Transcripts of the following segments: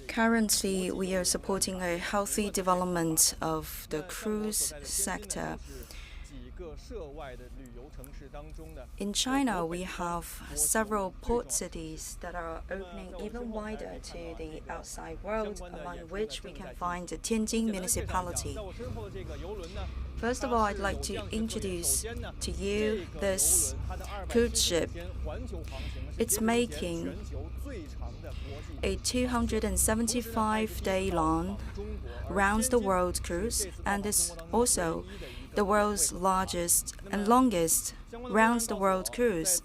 Currently, we are supporting a healthy development of the cruise sector. In China, we have several port cities that are opening even wider to the outside world, among which we can find the Tianjin municipality. First of all, I'd like to introduce to you this cruise ship. It's making a 275-day long round-the-world cruise, and is also the world's largest and longest round-the-world cruise.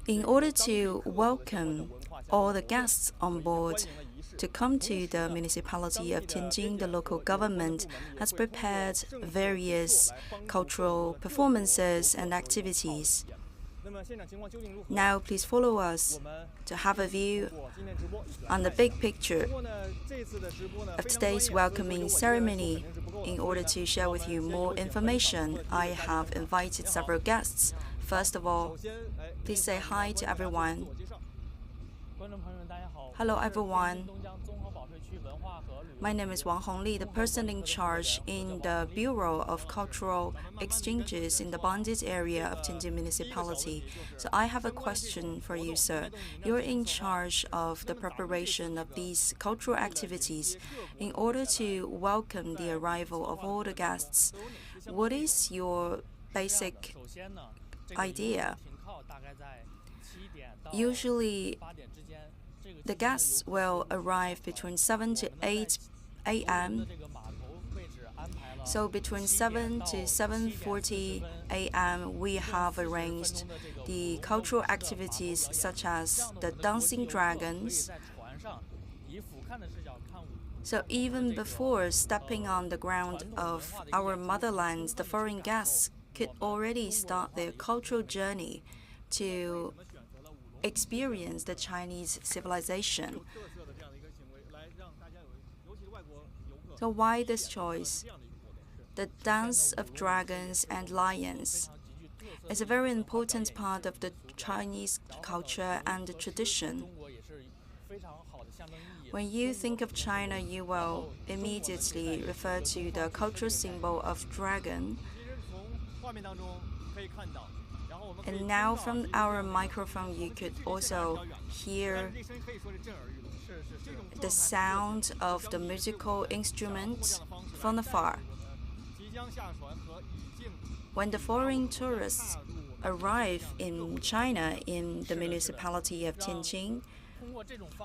In order to welcome all the guests on board to come to the municipality of Tianjin, the local government has prepared various cultural performances and activities. Now, please follow us to have a view on the big picture of today's welcoming ceremony. In order to share with you more information, I have invited several guests. First of all, please say hi to everyone. Hello, everyone. My name is Wang Hongli, the person in charge in the Bureau of Cultural Exchanges in the bonded area of Tianjin Municipality. So I have a question for you, sir. You're in charge of the preparation of these cultural activities. In order to welcome the arrival of all the guests, what is your basic idea? Usually, the guests will arrive between 7 to 8 a.m. So between 7 to 7:40 a.m., we have arranged the cultural activities such as the dancing dragons. So even before stepping on the ground of our motherland, the foreign guests could already start their cultural journey to experience the Chinese civilization. So why this choice? The dance of dragons and lions is a very important part of the Chinese culture and the tradition. When you think of China, you will immediately refer to the cultural symbol of dragon. And now from our microphone, you could also hear the sound of the musical instruments from afar. When the foreign tourists arrive in China, in the municipality of Tianjin,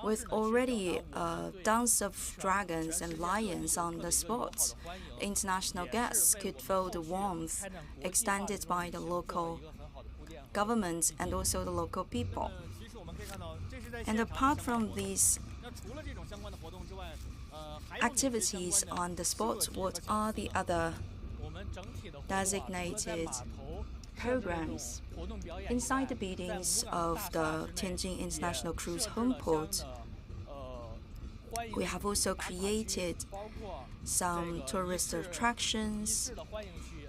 with already a dance of dragons and lions on the spot, international guests could feel the warmth extended by the local government and also the local people. And apart from these activities on the spot, what are the other designated programs? Inside the buildings of the Tianjin International Cruise Home Port, we have also created some tourist attractions,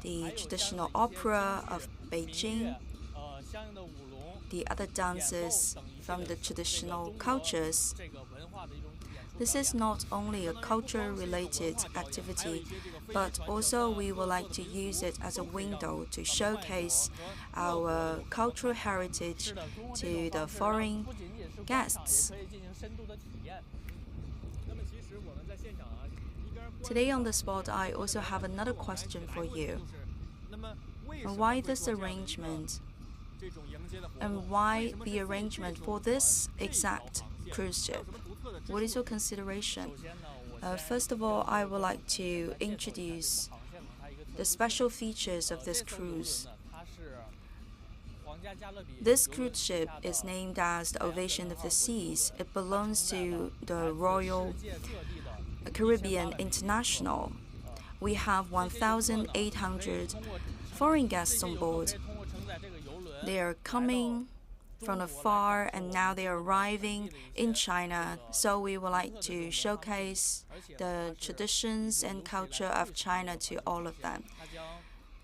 the traditional opera of Beijing, the other dances from the traditional cultures. This is not only a culture-related activity, but also we would like to use it as a window to showcase our cultural heritage to the foreign guests. Today on the spot, I also have another question for you. Why this arrangement? And why the arrangement for this exact cruise ship? What is your consideration? First of all, I would like to introduce the special features of this cruise. This cruise ship is named as the Ovation of the Seas. It belongs to the Royal Caribbean International. We have 1,800 foreign guests on board. They are coming from afar and now they are arriving in China. So we would like to showcase the traditions and culture of China to all of them.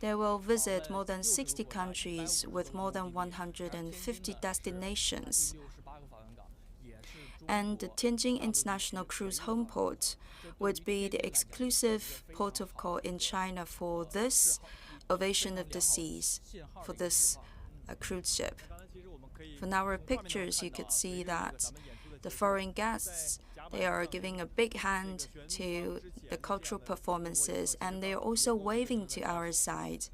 They will visit more than 60 countries with more than 150 destinations. And the Tianjin International Cruise Home Port would be the exclusive port of call in China for this Ovation of the Seas, for this cruise ship. From our pictures, you could see that the foreign guests, they are giving a big hand to the cultural performances, and they are also waving to our side.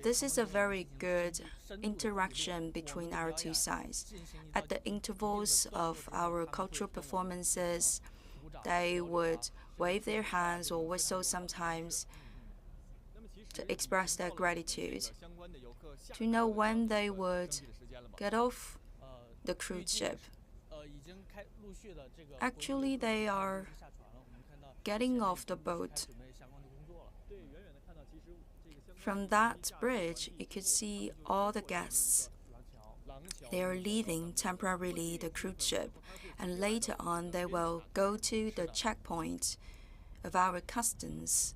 This is a very good interaction between our two sides. At the intervals of our cultural performances, they would wave their hands or whistle sometimes to express their gratitude, to know when they would get off the cruise ship. Actually, they are getting off the boat. From that bridge, you could see all the guests. They are leaving temporarily the cruise ship, and later on they will go to the checkpoint of our customs.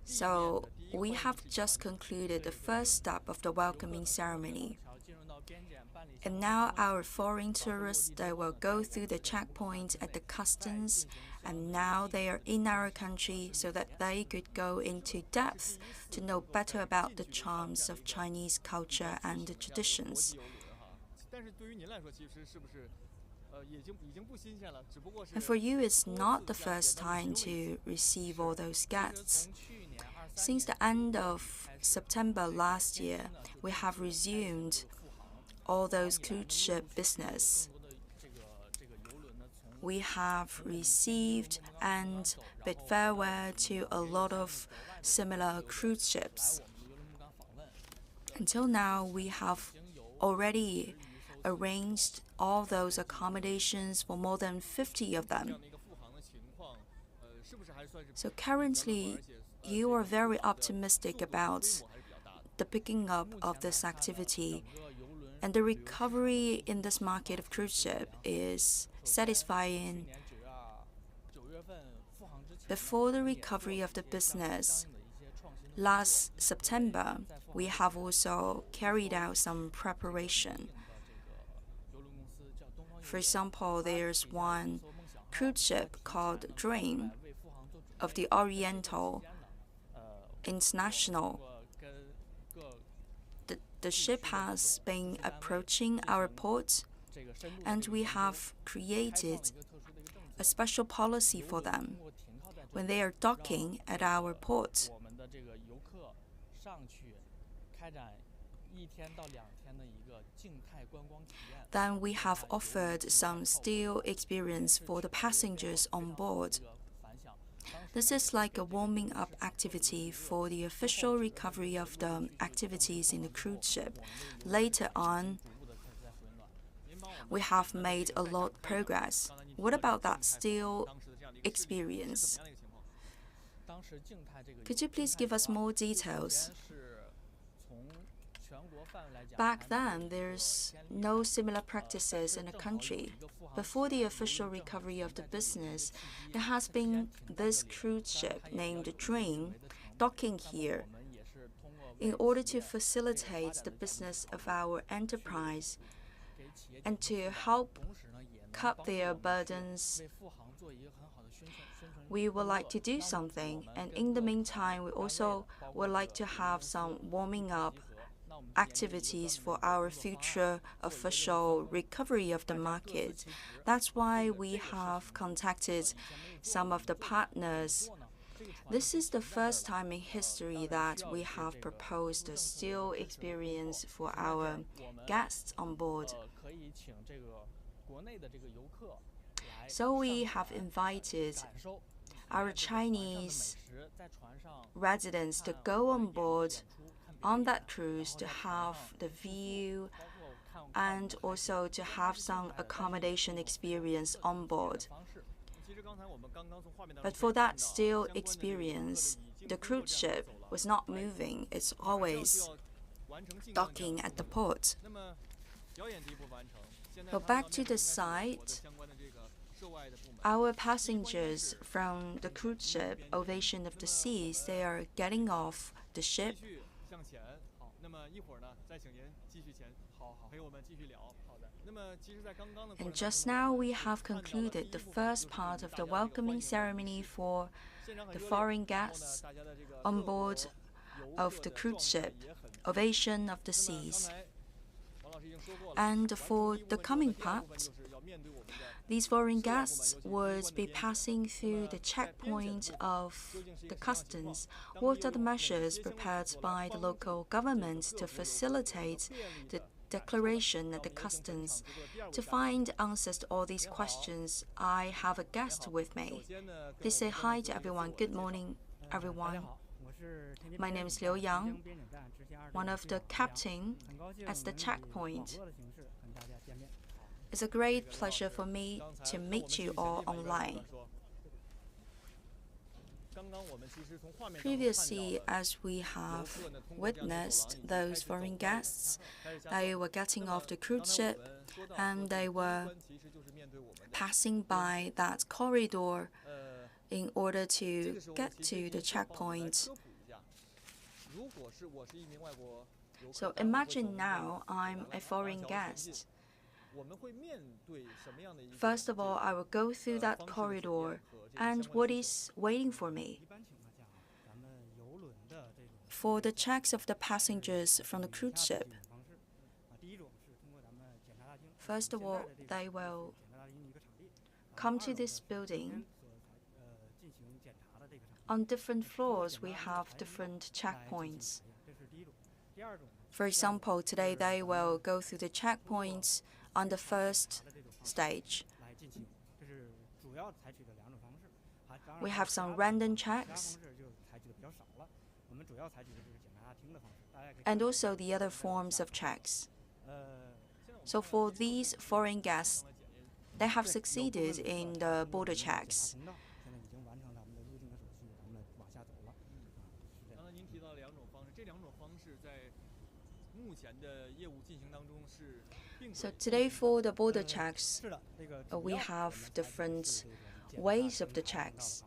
So we have just concluded the first step of the welcoming ceremony. And now our foreign tourists, they will go through the checkpoint at the customs, and now they are in our country so that they could go into depth to know better about the charms of Chinese culture and the traditions. And for you, it's not the first time to receive all those guests. Since the end of September last year, we have resumed all those cruise ship business. We have received and bid farewell to a lot of similar cruise ships. Until now, we have already arranged all those accommodations for more than 50 of them. So currently, you are very optimistic about the picking up of this activity, and the recovery in this market of cruise ship is satisfying. Before the recovery of the business, last September, we have also carried out some preparation. For example, there's one cruise ship called Dream of the Oriental International. The ship has been approaching our port, and we have created a special policy for them. When they are docking at our port, then we have offered some still experience for the passengers on board. This is like a warming up activity for the official recovery of the activities in the cruise ship. Later on, we have made a lot of progress. What about that still experience? Could you please give us more details? Back then, there's no similar practices in the country. Before the official recovery of the business, there has been this cruise ship named Dream docking here. In order to facilitate the business of our enterprise and to help cut their burdens, we would like to do something. And in the meantime, we also would like to have some warming up activities for our future official recovery of the market. That's why we have contacted some of the partners. This is the first time in history that we have proposed a still experience for our guests on board. So we have invited our Chinese residents to go on board on that cruise to have the view and also to have some accommodation experience on board. But for that still experience, the cruise ship was not moving. It's always docking at the port. But back to the site, our passengers from the cruise ship Ovation of the Seas, they are getting off the ship. And just now we have concluded the first part of the welcoming ceremony for the foreign guests on board of the cruise ship Ovation of the Seas. And for the coming part, these foreign guests would be passing through the checkpoint of the customs. What are the measures prepared by the local government to facilitate the declaration at the customs? To find answers to all these questions, I have a guest with me. Please say hi to everyone. Good morning, everyone. My name is Liu Yang, one of the captain at the checkpoint. It's a great pleasure for me to meet you all online. Previously, as we have witnessed those foreign guests, they were getting off the cruise ship and they were passing by that corridor in order to get to the checkpoint. So imagine now I'm a foreign guest. First of all, I will go through that corridor, and what is waiting for me? For the checks of the passengers from the cruise ship, first of all, they will come to this building. On different floors, we have different checkpoints. For example, today they will go through the checkpoints on the first stage. We have some random checks, and also the other forms of checks. So for these foreign guests, they have succeeded in the border checks. So today for the border checks, we have different ways of the checks.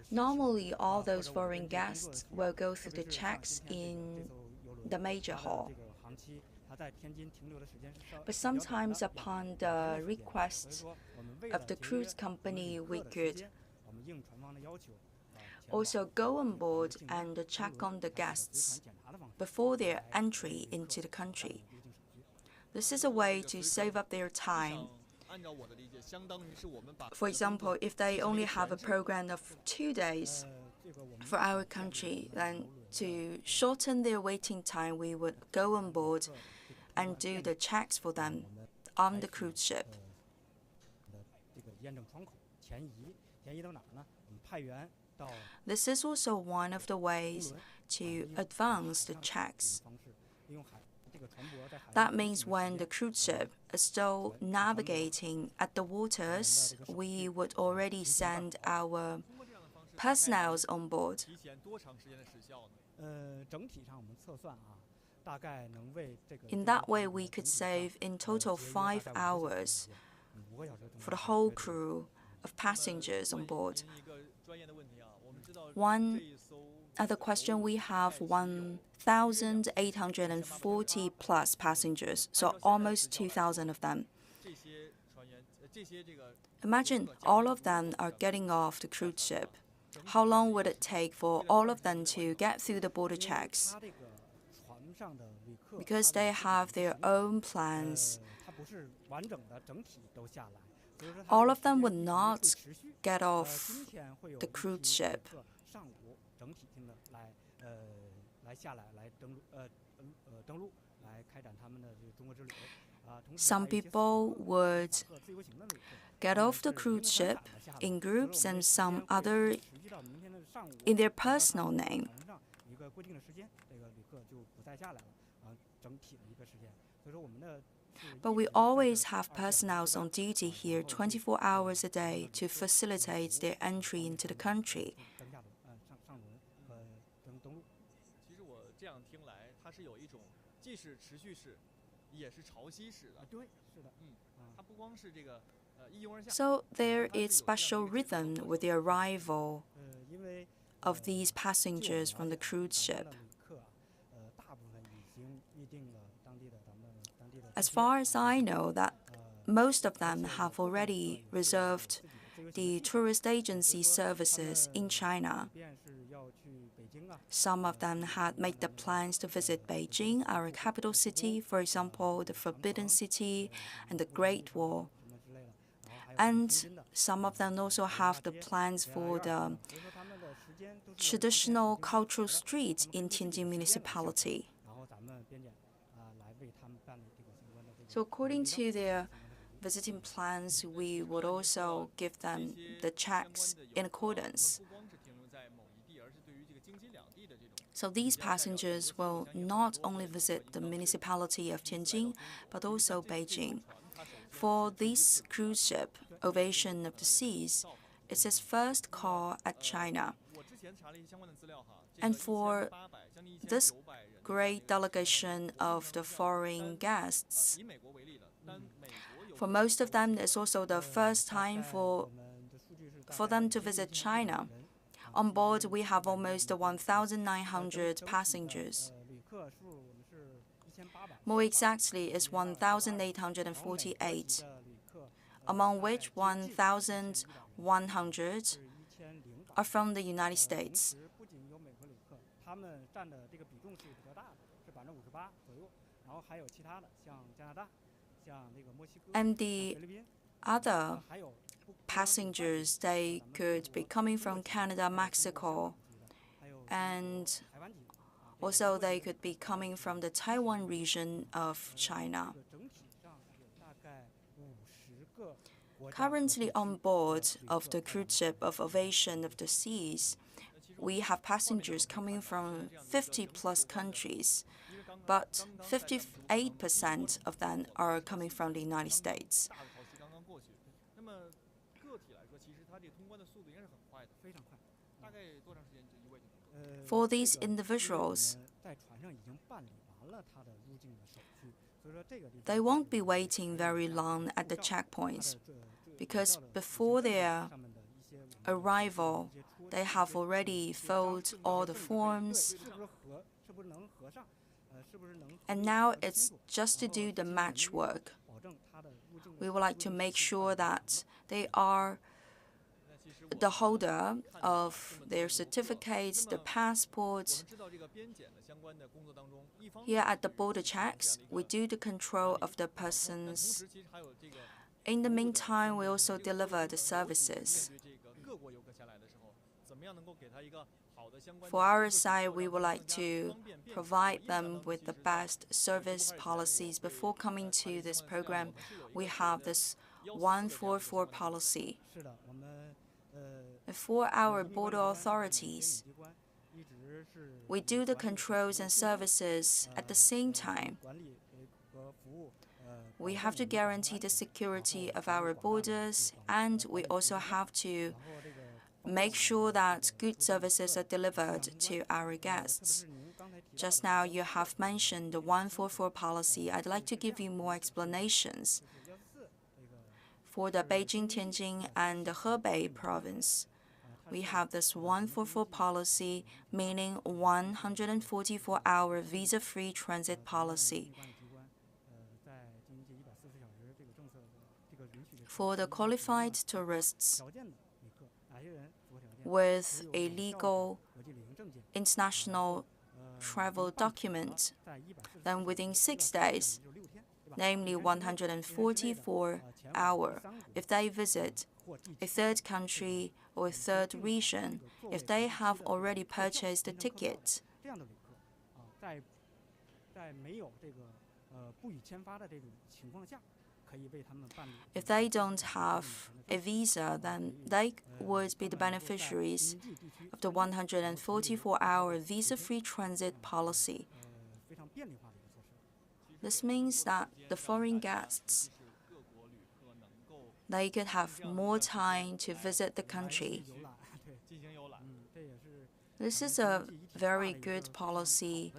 Normally, all those foreign guests will go through the checks in the major hall. But sometimes upon the request of the cruise company, we could also go on board and check on the guests before their entry into the country. This is a way to save up their time. For example, if they only have a program of 2 days for our country, then to shorten their waiting time, we would go on board and do the checks for them on the cruise ship. This is also one of the ways to advance the checks. That means when the cruise ship is still navigating at the waters, we would already send our personnel on board. In that way, we could save in total 5 hours for the whole crew of passengers on board. One other question, we have 1,840 plus passengers, so almost 2,000 of them. Imagine all of them are getting off the cruise ship. How long would it take for all of them to get through the border checks? Because they have their own plans, all of them would not get off the cruise ship. Some people would get off the cruise ship in groups and some other in their personal name. But we always have personnel on duty here 24 hours a day to facilitate their entry into the country. So there is special rhythm with the arrival of these passengers from the cruise ship. As far as I know, that most of them have already reserved the tourist agency services in China. Some of them had made the plans to visit Beijing, our capital city, for example, the Forbidden City and the Great Wall. And some of them also have the plans for the traditional cultural street in Tianjin municipality. So according to their visiting plans, we would also give them the checks in accordance. So these passengers will not only visit the municipality of Tianjin, but also Beijing. For this cruise ship, Ovation of the Seas, it's its first call at China. And for this great delegation of the foreign guests, for most of them, it's also the first time for them to visit China. On board, we have almost 1,900 passengers. More exactly, it's 1,848, among which 1,100 are from the United States. And the other passengers, they could be coming from Canada, Mexico, and also they could be coming from the Taiwan region of China. Currently on board of the cruise ship of Ovation of the Seas, we have passengers coming from 50+ countries, but 58% of them are coming from the United States. For these individuals, they won't be waiting very long at the checkpoints, because before their arrival, they have already filled all the forms, and now it's just to do the match work. We would like to make sure that they are the holder of their certificates, the passports. Here at the border checks, we do the control of the persons. In the meantime, we also deliver the services. For our side, we would like to provide them with the best service policies. Before coming to this program, we have this 144 policy. For our border authorities, we do the controls and services at the same time. We have to guarantee the security of our borders, and we also have to make sure that good services are delivered to our guests. Just now, you have mentioned the 144 policy. I'd like to give you more explanations. For the Beijing, Tianjin, and the Hebei province, we have this 144 policy, meaning 144-hour visa-free transit policy. For the qualified tourists with a legal international travel document, then within 6 days, namely 144 hours, if they visit a third country or a third region, if they have already purchased a ticket, if they don't have a visa, then they would be the beneficiaries of the 144-hour visa-free transit policy. This means that the foreign guests, they could have more time to visit the country. This is a very good policy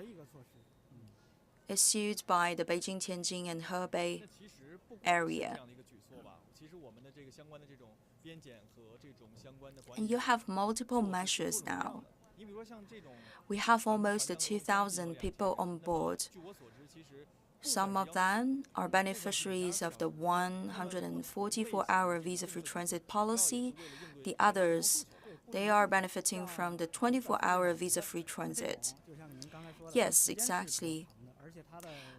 issued by the Beijing, Tianjin, and Hebei area. And you have multiple measures now. We have almost 2,000 people on board. Some of them are beneficiaries of the 144-hour visa-free transit policy. The others, they are benefiting from the 24-hour visa-free transit. Yes, exactly.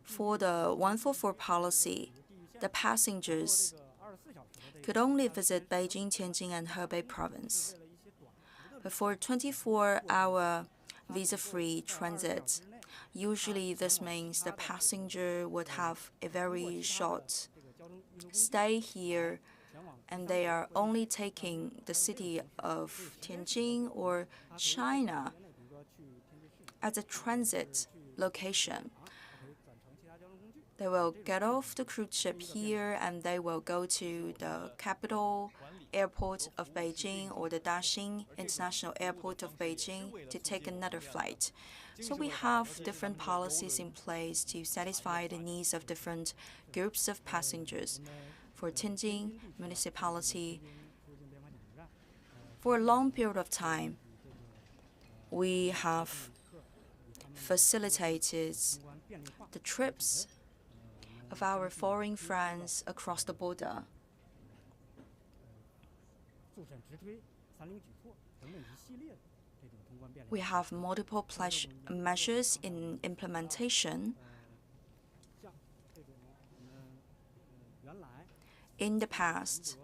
For the 144 policy, the passengers could only visit Beijing, Tianjin, and Hebei province. But for 24-hour visa-free transit, usually this means the passenger would have a very short stay here, and they are only taking the city of Tianjin or China as a transit location. They will get off the cruise ship here and they will go to the capital airport of Beijing or the Daxing International Airport of Beijing to take another flight. So we have different policies in place to satisfy the needs of different groups of passengers. For Tianjin municipality, for a long period of time, we have facilitated the trips of our foreign friends across the border. We have multiple measures in implementation. In the past,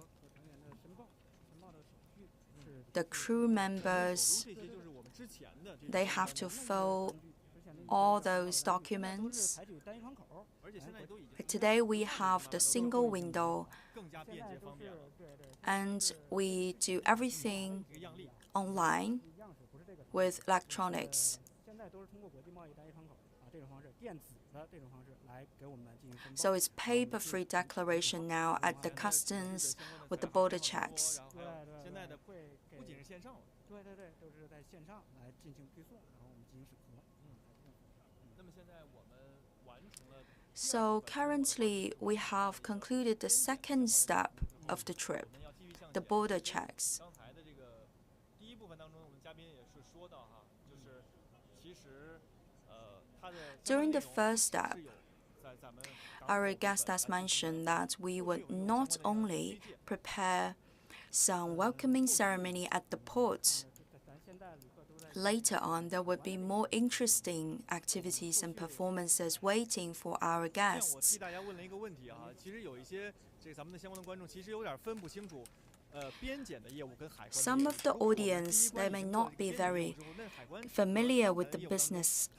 the crew members, they have to fill all those documents. But today we have the single window, and we do everything online with electronics. So it's paper-free declaration now at the customs with the border checks. So currently, we have concluded the second step of the trip, the border checks. During the first step, our guest has mentioned that we would not only prepare some welcoming ceremony at the port. Later on, there would be more interesting activities and performances waiting for our guests. Some of the audience, they may not be very familiar with the business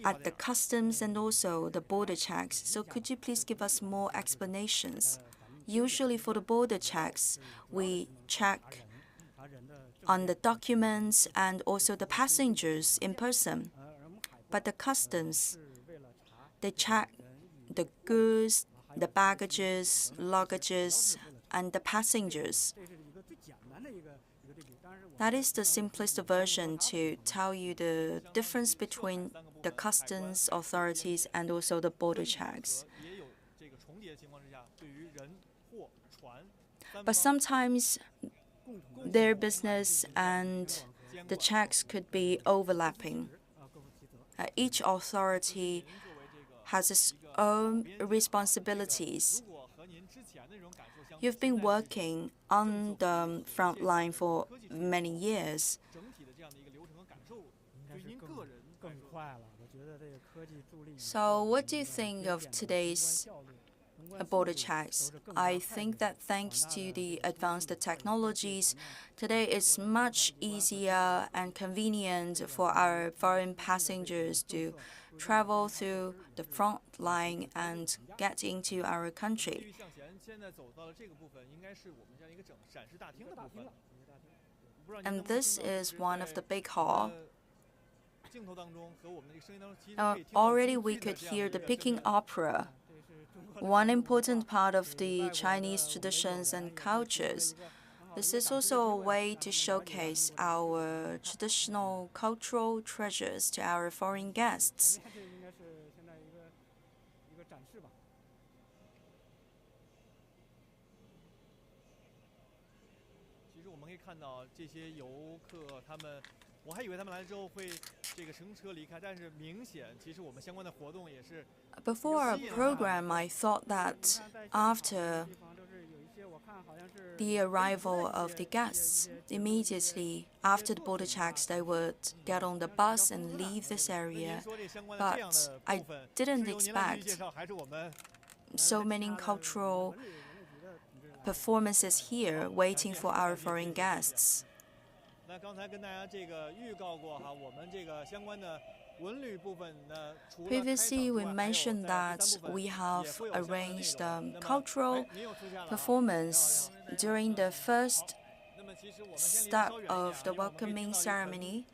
at the customs and also the border checks. So could you please give us more explanations? Usually for the border checks, we check on the documents and also the passengers in person. But the customs, they check the goods, the baggages, luggages, and the passengers. That is the simplest version to tell you the difference between the customs authorities and also the border checks. But sometimes their business and the checks could be overlapping. Each authority has its own responsibilities. You've been working on the front line for many years. So what do you think of today's border checks? I think that thanks to the advanced technologies, today it's much easier and convenient for our foreign passengers to travel through the front line and get into our country. And this is one of the big hall. Already we could hear the Peking opera, one important part of the Chinese traditions and cultures. This is also a way to showcase our traditional cultural treasures to our foreign guests. Before our program, I thought that after the arrival of the guests, immediately after the border checks, they would get on the bus and leave this area. But I didn't expect so many cultural performances here waiting for our foreign guests. Previously, we mentioned that we have arranged cultural performance during the first step of the welcoming ceremony,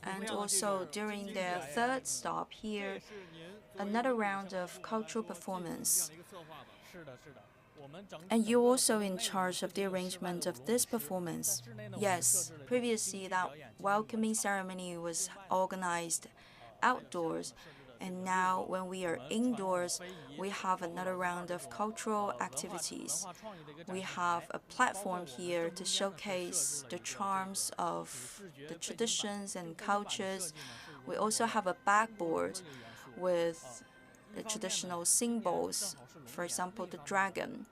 and also during the third stop here, another round of cultural performance. And you're also in charge of the arrangement of this performance. Yes, previously that welcoming ceremony was organized outdoors, and now when we are indoors, we have another round of cultural activities. We have a platform here to showcase the charms of the traditions and cultures. We also have a backboard with the traditional symbols, for example, the dragon.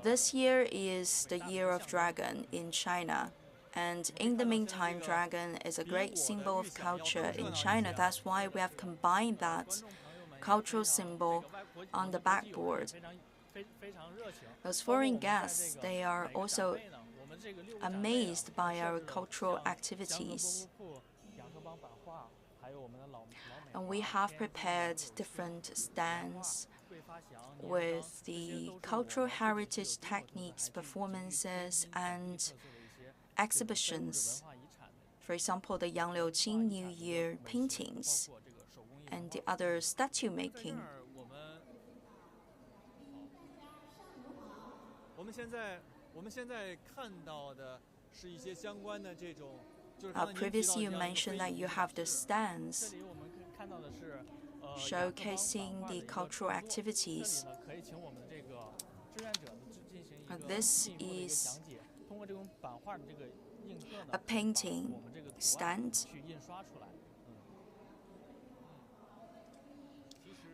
This year is the year of dragon in China. And in the meantime, dragon is a great symbol of culture in China. That's why we have combined that cultural symbol on the backboard. Those foreign guests, they are also amazed by our cultural activities. And we have prepared different stands with the cultural heritage techniques, performances, and exhibitions. For example, the Yang Liu Qing New Year paintings and the other statue making. Previously, you mentioned that you have the stands showcasing the cultural activities. This is a painting stand,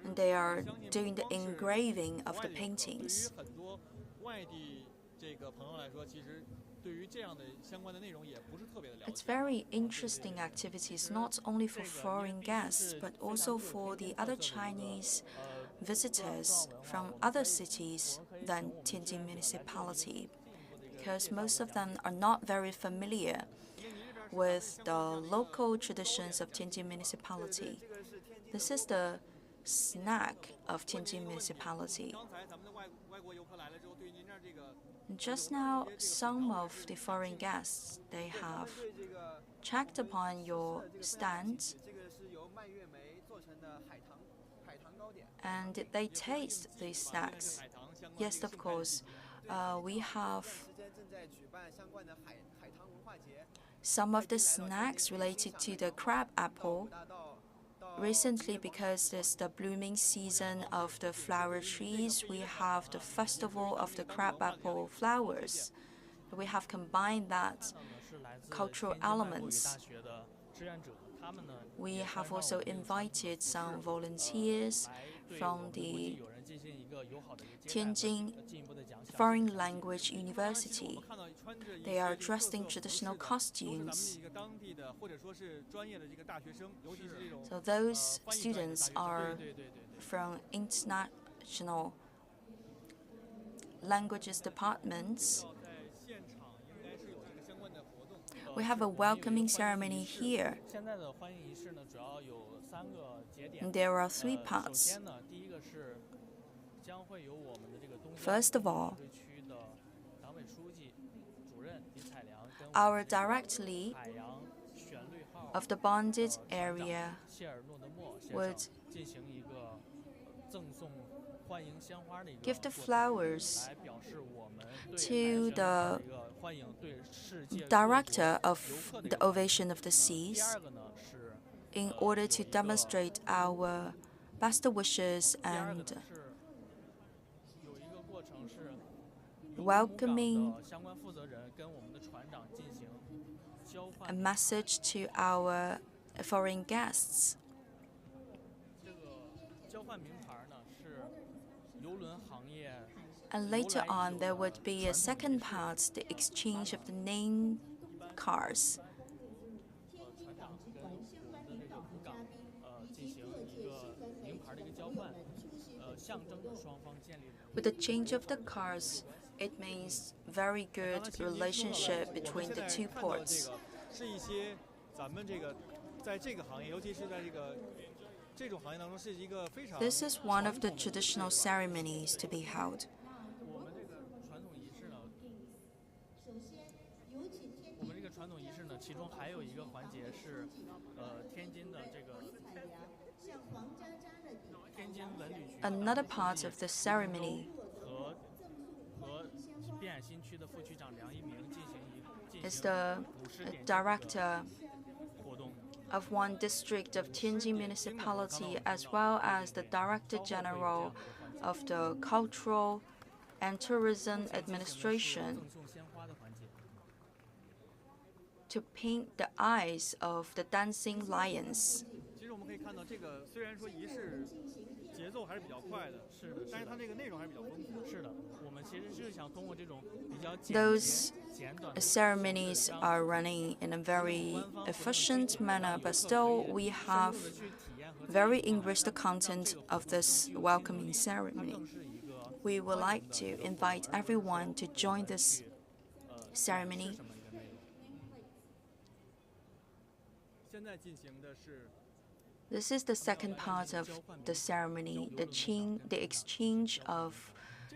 and they are doing the engraving of the paintings. It's very interesting activities, not only for foreign guests, but also for the other Chinese visitors from other cities than Tianjin municipality, because most of them are not very familiar with the local traditions of Tianjin municipality. This is the snack of Tianjin municipality. Just now, some of the foreign guests, they have checked upon your stand and they taste these snacks. Yes, of course. We have some of the snacks related to the crab apple. Recently, because it's the blooming season of the flower trees, we have the festival of the crabapple flowers. We have combined that cultural elements. We have also invited some volunteers from the Tianjin Foreign Language University. They are dressed in traditional costumes. So those students are from international languages departments. We have a welcoming ceremony here. There are 3 parts. First of all, our direct lead of the bonded area would give the flowers to the director of the Ovation of the Seas in order to demonstrate our best wishes and welcoming a message to our foreign guests. And later on, there would be a second part, the exchange of the name cards. With the change of the cards, it means very good relationship between the two ports. This is one of the traditional ceremonies to be held. Another part of the ceremony is the director of one district of Tianjin municipality, as well as the Director General of the Cultural and Tourism Administration, to paint the eyes of the dancing lions. Those ceremonies are running in a very efficient manner, but still we have very enriched content of this welcoming ceremony. We would like to invite everyone to join this ceremony. This is the second part of the ceremony, the exchange of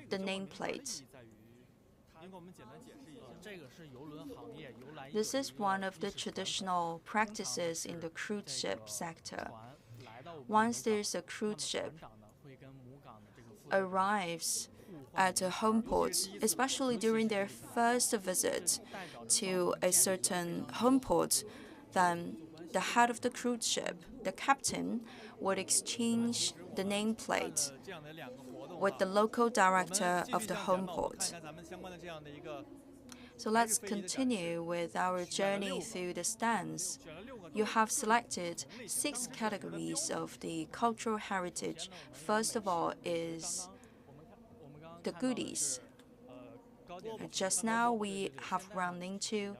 the nameplate. This is one of the traditional practices in the cruise ship sector. Once there's a cruise ship arrives at a home port, especially during their first visit to a certain home port, then the head of the cruise ship, the captain, would exchange the nameplate with the local director of the home port. So let's continue with our journey through the stands. You have selected 6 categories of the cultural heritage. First of all is the goodies. Just now we have run into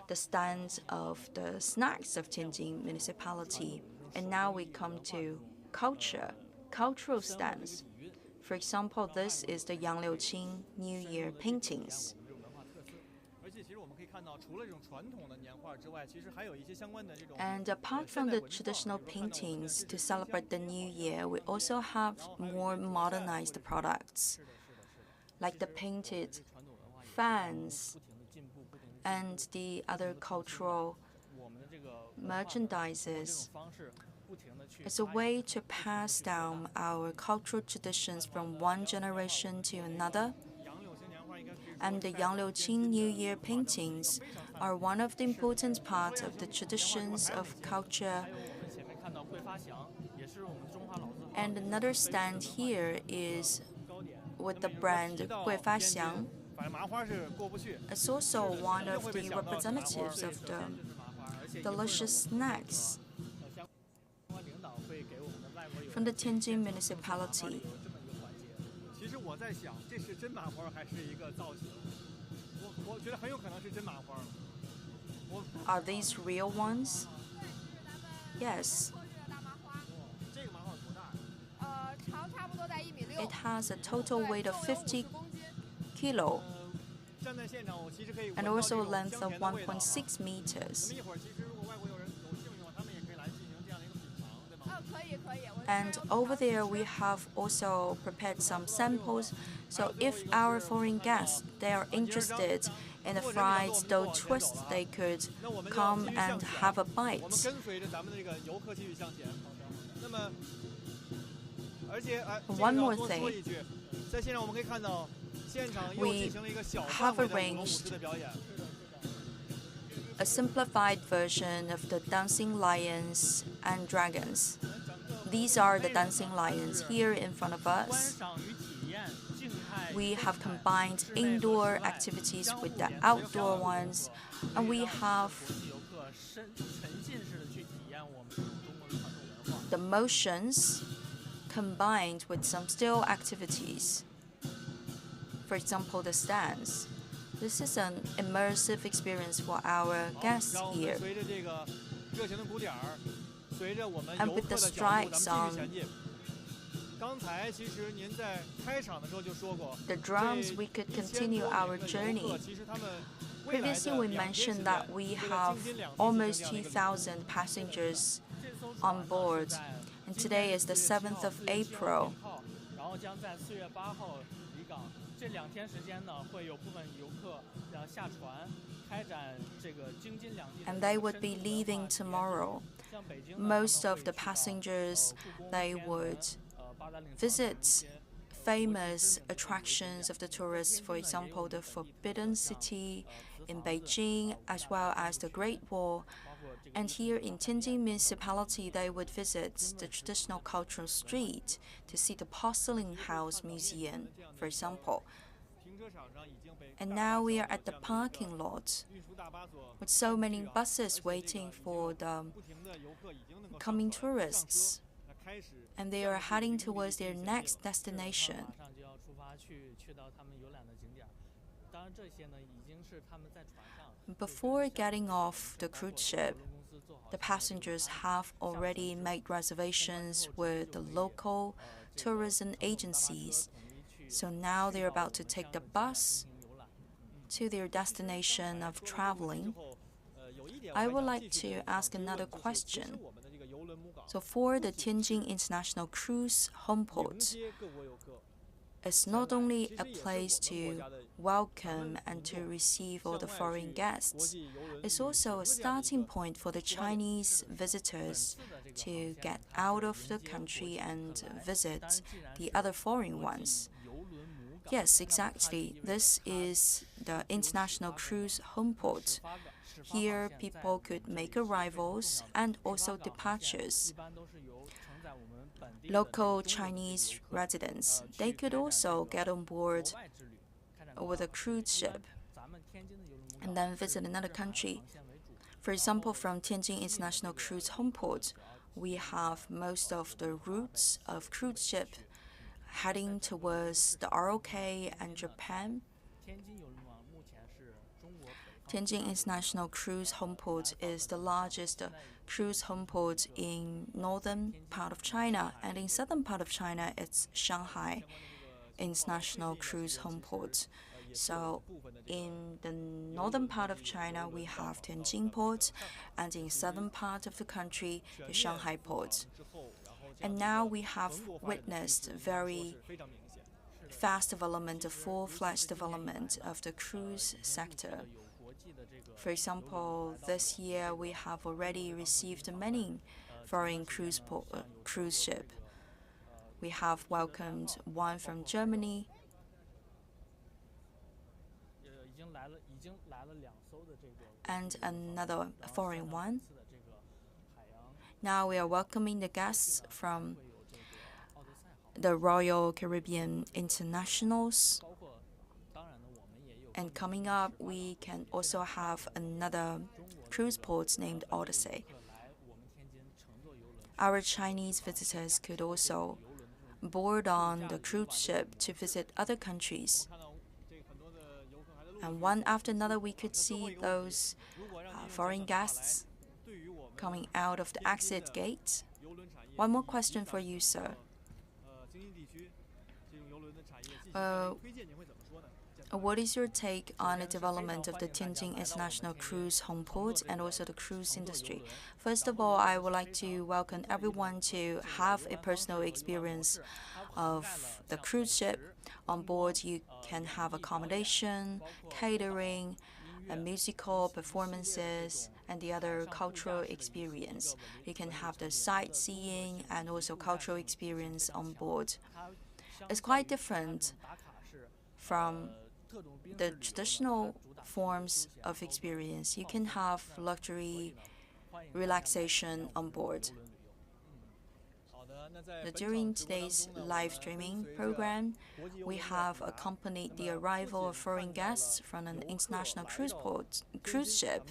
the stands of the snacks of Tianjin municipality, and now we come to cultural stands. For example, this is the Yangliuqing New Year paintings. And apart from the traditional paintings to celebrate the New Year, we also have more modernized products, like the painted fans and the other cultural merchandises. It's a way to pass down our cultural traditions from one generation to another. And the Yangliuqing New Year paintings are one of the important parts of the traditions of culture. And another stand here is with the brand Guifaxiang. It's also one of the representatives of the delicious snacks from the Tianjin municipality. Are these real ones? Yes. It has a total weight of 50 kilo and also a length of 1.6 meters. And over there we have also prepared some samples, so if our foreign guests, they are interested in the fried dough twist, they could come and have a bite. One more thing, we have arranged a simplified version of the dancing lions and dragons. These are the dancing lions here in front of us. We have combined indoor activities with the outdoor ones, and we have the motions combined with some still activities. For example, the stands. This is an immersive experience for our guests here. And with the strikes on the drums, we could continue our journey. Previously, we mentioned that we have almost 2,000 passengers on board, and today is the 7th of April. And they would be leaving tomorrow. Most of the passengers, they would visit famous attractions of the tourists, for example, the Forbidden City in Beijing, as well as the Great Wall. And here in Tianjin municipality, they would visit the traditional cultural street to see the Porcelain House Museum, for example. And now we are at the parking lot with so many buses waiting for the coming tourists. And they are heading towards their next destination. Before getting off the cruise ship, the passengers have already made reservations with the local tourism agencies. So now they're about to take the bus to their destination of traveling. I would like to ask another question. So for the Tianjin International Cruise home port, it's not only a place to welcome and to receive all the foreign guests, it's also a starting point for the Chinese visitors to get out of the country and visit the other foreign ones. Yes, exactly. This is the International Cruise home port. Here, people could make arrivals and also departures. Local Chinese residents, they could also get on board with a cruise ship and then visit another country. For example, from Tianjin International Cruise home port, we have most of the routes of cruise ship heading towards the ROK and Japan. Tianjin International Cruise home port is the largest cruise home port in northern part of China, and in southern part of China, it's Shanghai International Cruise home port. So in the northern part of China, we have Tianjin port, and in southern part of the country, the Shanghai port. And now we have witnessed very fast development, a full-fledged development of the cruise sector. For example, this year we have already received many foreign cruise ship. We have welcomed one from Germany, and another foreign one. Now we are welcoming the guests from the Royal Caribbean Internationals. And coming up, we can also have another cruise port named Odyssey. Our Chinese visitors could also board on the cruise ship to visit other countries. And one after another, we could see those foreign guests coming out of the exit gate. One more question for you, sir. What is your take on the development of the Tianjin International Cruise home port and also the cruise industry? First of all, I would like to welcome everyone to have a personal experience of the cruise ship. On board, you can have accommodation, catering, musical performances, and the other cultural experience. You can have the sightseeing and also cultural experience on board. It's quite different from the traditional forms of experience. You can have luxury relaxation on board. During today's live streaming program, we have accompanied the arrival of foreign guests from an international cruise ship.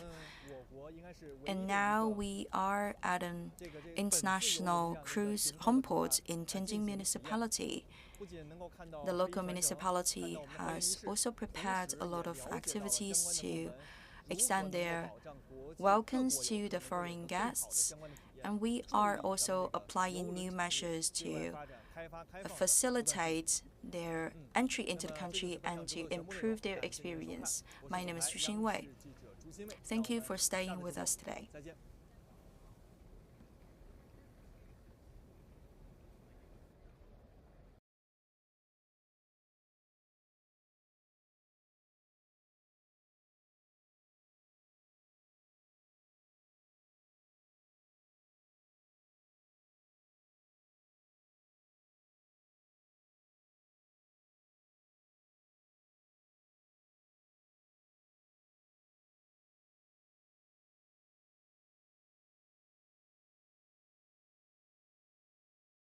And now we are at an international cruise home port in Tianjin municipality. The local municipality has also prepared a lot of activities to extend their welcomes to the foreign guests, and we are also applying new measures to facilitate their entry into the country and to improve their experience. My name is Xu Xinwei. Thank you for staying with us today.